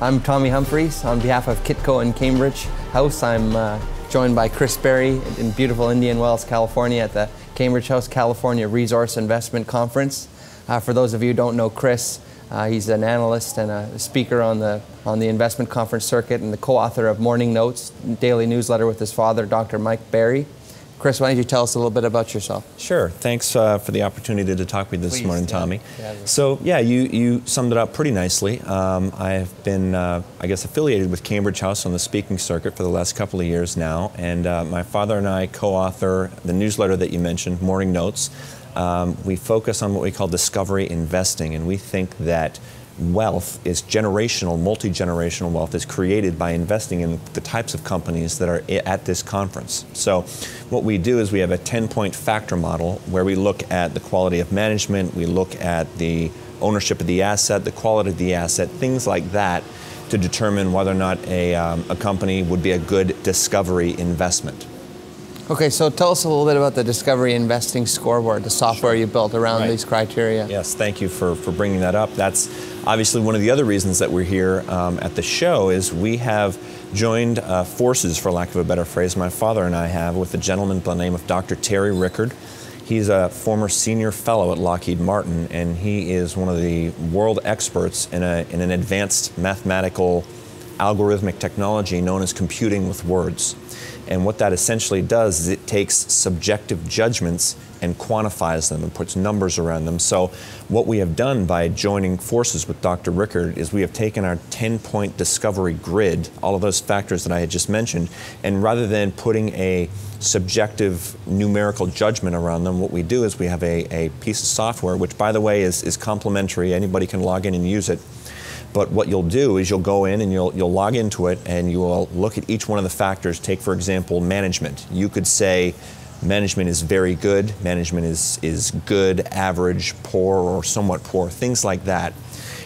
I'm Tommy Humphreys on behalf of Kitco Cambridge House. I'm joined by Chris Berry in beautiful Indian Wells, California at the Cambridge House California Resource Investment Conference. For those of you who don't know Chris, he's an analyst and a speaker on the investment conference circuit and the co-author of Morning Notes, daily newsletter with his father, Dr. Mike Berry. Chris, why don't you tell us a little bit about yourself? Sure. Thanks for the opportunity to talk with you this morning, Tommy. Yeah. So, yeah, you summed it up pretty nicely. I've been, I guess, affiliated with Cambridge House on the speaking circuit for the last couple of years now, and my father and I co-author the newsletter that you mentioned, Morning Notes. We focus on what we call discovery investing, and we think that wealth is generational, multi-generational wealth is created by investing in the types of companies that are at this conference. So what we do is we have a 10-point factor model where we look at the quality of management, we look at the ownership of the asset, the quality of the asset, things like that to determine whether or not a company would be a good discovery investment. Okay, so tell us a little bit about the Discovery Investing Scoreboard, the software you built around these criteria. Yes, thank you for bringing that up. That's obviously one of the other reasons that we're here at the show is we have joined forces, for lack of a better phrase, my father and I have, with a gentleman by the name of Dr. Terry Rickard. He's a former senior fellow at Lockheed Martin, and he is one of the world experts in an advanced mathematical algorithmic technology known as computing with words. And what that essentially does is it takes subjective judgments and quantifies them and puts numbers around them. So what we have done by joining forces with Dr. Rickard is we have taken our 10-point discovery grid, all of those factors that I had just mentioned, and rather than putting a subjective numerical judgment around them, what we do is we have a piece of software, which by the way is complimentary. Anybody can log in and use it. But what you'll do is you'll go in and you'll log into it and you will look at each one of the factors. Take, for example, management. You could say management is very good, management is good, average, poor, or somewhat poor, things like that.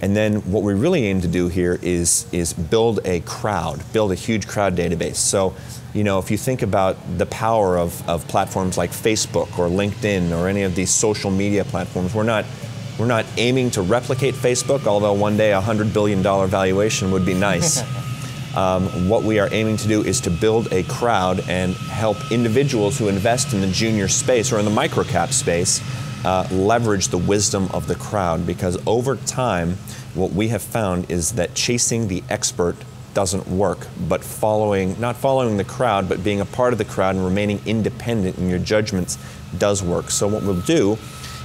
And then what we really aim to do here is build a crowd, build a huge crowd database. So, you know, if you think about the power of platforms like Facebook or LinkedIn or any of these social media platforms, we're not aiming to replicate Facebook, although one day a $100 billion valuation would be nice. What we are aiming to do is to build a crowd and help individuals who invest in the junior space or in the microcap space leverage the wisdom of the crowd, because over time what we have found is that chasing the expert doesn't work, but not following the crowd, but being a part of the crowd and remaining independent in your judgments does work. So what we'll do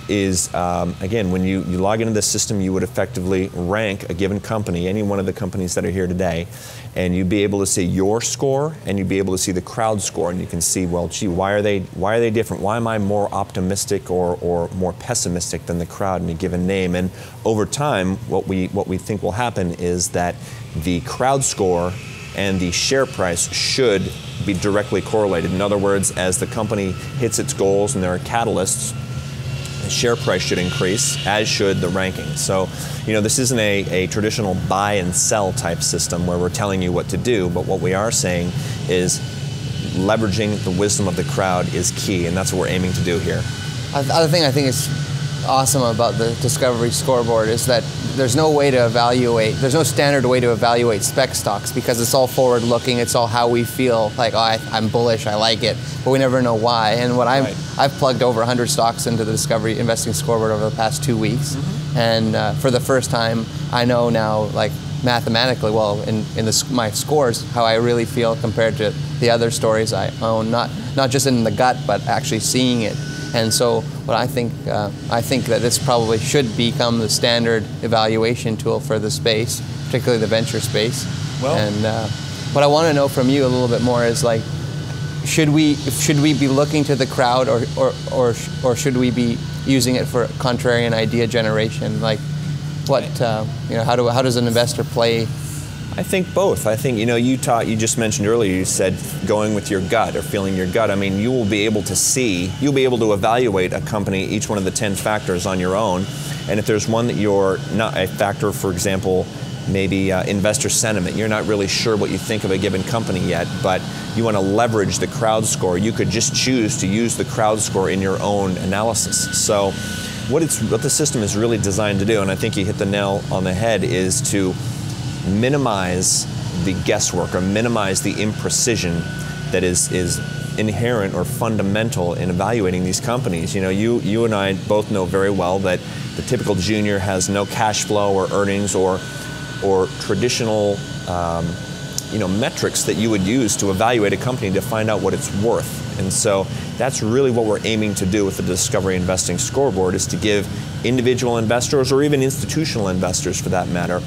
is, again, when you log into the system, you would effectively rank a given company, any one of the companies that are here today, and you'd be able to see your score and you'd be able to see the crowd score, and you can see, well, gee, why are they different? Why am I more optimistic or more pessimistic than the crowd in a given name? And over time, what we think will happen is that the crowd score and the share price should be directly correlated. In other words, as the company hits its goals and there are catalysts, the share price should increase, as should the ranking. So, you know, this isn't a traditional buy and sell type system where we're telling you what to do, but what we are saying is leveraging the wisdom of the crowd is key, and that's what we're aiming to do here. The other thing I think is awesome about the Discovery Scoreboard is that there's no standard way to evaluate spec stocks, because it's all forward looking, it's all how we feel, like, oh, I'm bullish, I like it, but we never know why. And what I've plugged over 100 stocks into the Discovery Investing Scoreboard over the past 2 weeks, and for the first time I know now, like, mathematically, well, in my scores, how I really feel compared to the other stories I own, not just in the gut, but actually seeing it. And so what I think that this probably should become the standard evaluation tool for the space, particularly the venture space. Well, and what I want to know from you a little bit more is, like, should we be looking to the crowd, or should we be using it for contrarian idea generation? Like, what how does an investor play? I think both. I think, you just mentioned earlier, you said going with your gut or feeling your gut. I mean, you'll be able to evaluate a company, each one of the 10 factors on your own. And if there's one that you're not a factor, for example, maybe investor sentiment, you're not really sure what you think of a given company yet, but you want to leverage the crowd score, you could just choose to use the crowd score in your own analysis. So what the system is really designed to do, and I think you hit the nail on the head, is to minimize the guesswork or minimize the imprecision that is inherent or fundamental in evaluating these companies. You know, you and I both know very well that the typical junior has no cash flow or earnings or traditional metrics that you would use to evaluate a company to find out what it's worth. And so that's really what we're aiming to do with the Discovery Investing Scoreboard, is to give individual investors, or even institutional investors for that matter,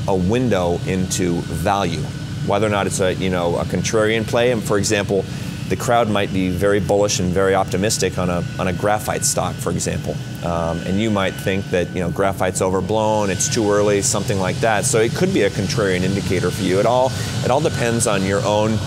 a window into value. Whether or not it's a contrarian play, and for example, the crowd might be very bullish and very optimistic on a graphite stock, for example, and you might think that graphite's overblown, it's too early, something like that. So it could be a contrarian indicator for you. It all depends on your own,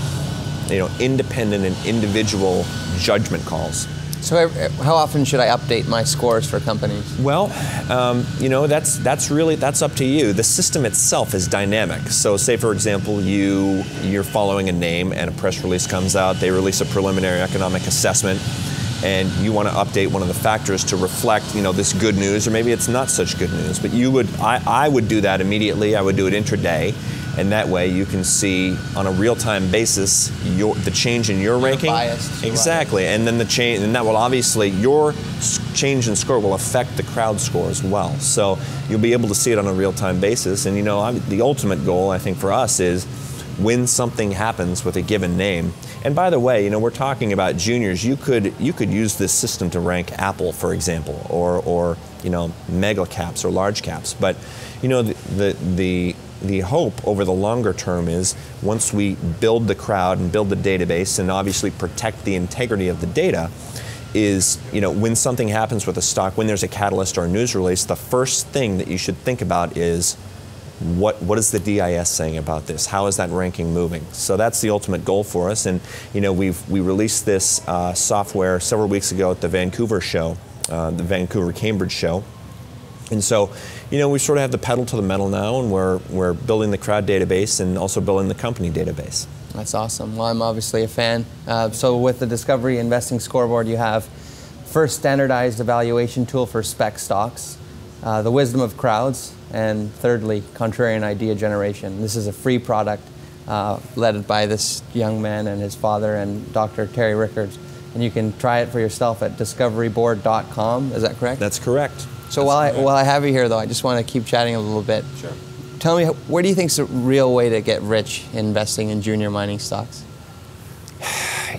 independent and individual judgment calls. So how often should I update my scores for companies? Well, that's up to you. The system itself is dynamic. So say, for example, you're following a name and a press release comes out, they release a preliminary economic assessment, and you want to update one of the factors to reflect, this good news, or maybe it's not such good news. But I would do that immediately. I would do it intraday. And that way you can see on a real-time basis the change in your ranking. Biased. Exactly, and then the change, and that will obviously, your change in score will affect the crowd score as well. So you'll be able to see it on a real-time basis. And the ultimate goal, I think, for us is when something happens with a given name. And by the way, we're talking about juniors. You could use this system to rank Apple, for example, or mega caps or large caps. But the hope over the longer term is, once we build the crowd and build the database and obviously protect the integrity of the data, is when something happens with a stock, when there's a catalyst or a news release, the first thing that you should think about is what is the DIS saying about this? How is that ranking moving? So that's the ultimate goal for us. And we released this software several weeks ago at the Vancouver show, the Vancouver Cambridge show. And so, we sort of have the pedal to the metal now, and we're building the crowd database and also building the company database. That's awesome. Well, I'm obviously a fan. So with the Discovery Investing Scoreboard, you have first standardized evaluation tool for spec stocks, the wisdom of crowds, and thirdly, contrarian idea generation. This is a free product led by this young man and his father and Dr. Terry Rickards. And you can try it for yourself at discoveryboard.com. Is that correct? That's correct. So while I have you here, though, I just want to keep chatting a little bit. Sure. Tell me, where do you think is the real way to get rich investing in junior mining stocks?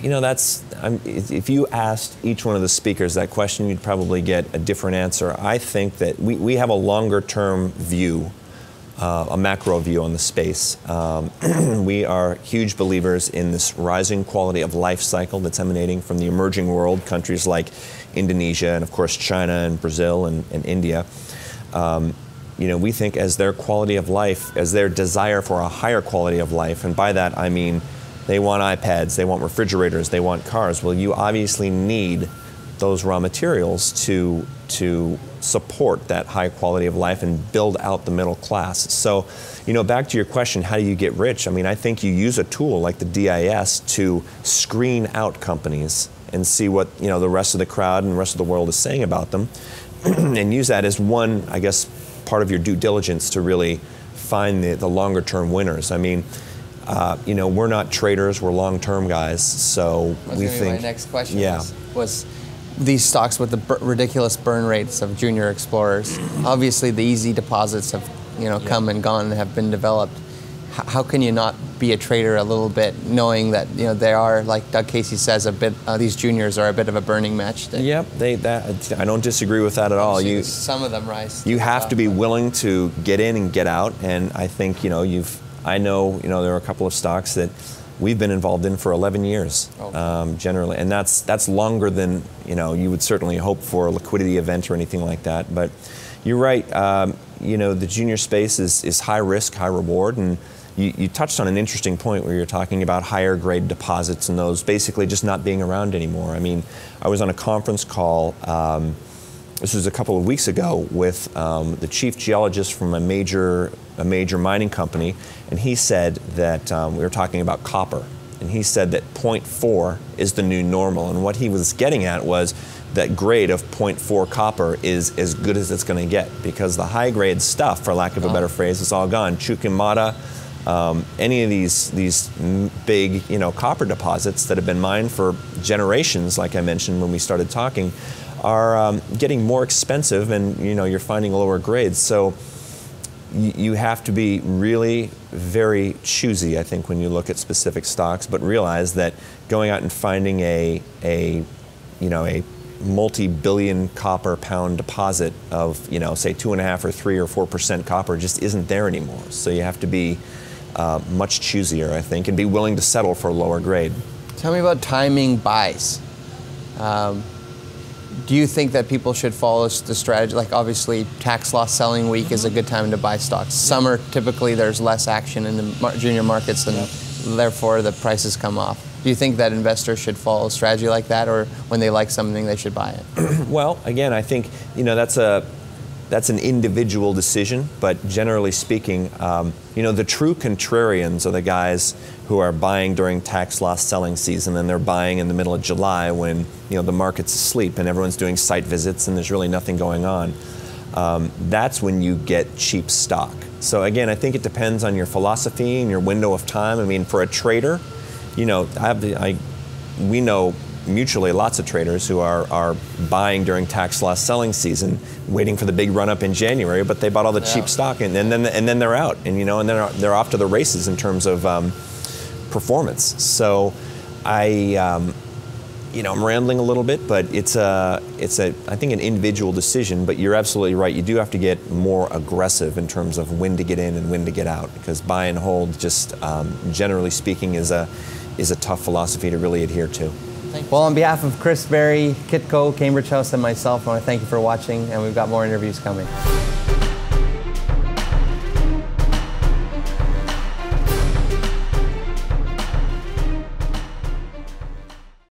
If you asked each one of the speakers that question, you'd probably get a different answer. I think that we have a longer-term view, a macro view on the space. We are huge believers in this rising quality of life cycle that's emanating from the emerging world, countries like Indonesia and, of course, China and Brazil and India. We think as their quality of life, as their desire for a higher quality of life, and by that I mean they want iPads, they want refrigerators, they want cars. Well, you obviously need those raw materials to support that high quality of life and build out the middle class. So, back to your question, how do you get rich? I think you use a tool like the DIS to screen out companies and see what the rest of the crowd and the rest of the world is saying about them, and use that as one, I guess, part of your due diligence to really find the longer term winners. We're not traders, we're long-term guys, so we think... My next question was these stocks with the ridiculous burn rates of junior explorers. Obviously, the easy deposits have come and gone and have been developed. How can you not be a trader a little bit, knowing that they are, like Doug Casey says, a bit? These juniors are a bit of a burning match. Yep, I don't disagree with that at all. Some of them rise. You have to be willing to get in and get out, and I think I know there are a couple of stocks that we've been involved in for 11 years, generally, and that's longer than you would certainly hope for a liquidity event or anything like that. But you're right. The junior space is high risk, high reward, and you touched on an interesting point where you're talking about higher grade deposits and those basically just not being around anymore. I was on a conference call. This was a couple of weeks ago with the chief geologist from a major mining company, and he said that we were talking about copper, and he said that 0.4 is the new normal. And what he was getting at was that grade of 0.4 copper is as good as it's going to get, because the high grade stuff, for lack of a better phrase, is all gone. Chuquimata, any of these big, copper deposits that have been mined for generations, like I mentioned when we started talking, are getting more expensive, and you're finding lower grades. So you have to be really very choosy, I think, when you look at specific stocks, but realize that going out and finding a multi-billion copper pound deposit of, say 2.5 or 3 or 4% copper just isn't there anymore. So you have to be much choosier, I think, and be willing to settle for a lower grade. Tell me about timing buys. Do you think that people should follow the strategy? Like, obviously, tax loss selling week is a good time to buy stocks. Summer, typically, there's less action in the junior markets, and therefore the prices come off. Do you think that investors should follow a strategy like that, or when they like something, they should buy it? Well, again, I think that's an individual decision, but generally speaking, the true contrarians are the guys who are buying during tax loss selling season, and they're buying in the middle of July when the market's asleep and everyone's doing site visits and there's really nothing going on. That's when you get cheap stock. So again, I think it depends on your philosophy and your window of time. I mean, for a trader, we know mutually lots of traders who are buying during tax loss selling season, waiting for the big run up in January, but they bought all the cheap stock, and then they're out, and and then they're off to the races in terms of performance. So I'm rambling a little bit, but it's I think an individual decision. But you're absolutely right. You do have to get more aggressive in terms of when to get in and when to get out, because buy and hold, just generally speaking, is a tough philosophy to really adhere to. Well, on behalf of Chris Berry, Kitco, Cambridge House, and myself, I want to thank you for watching, and we've got more interviews coming.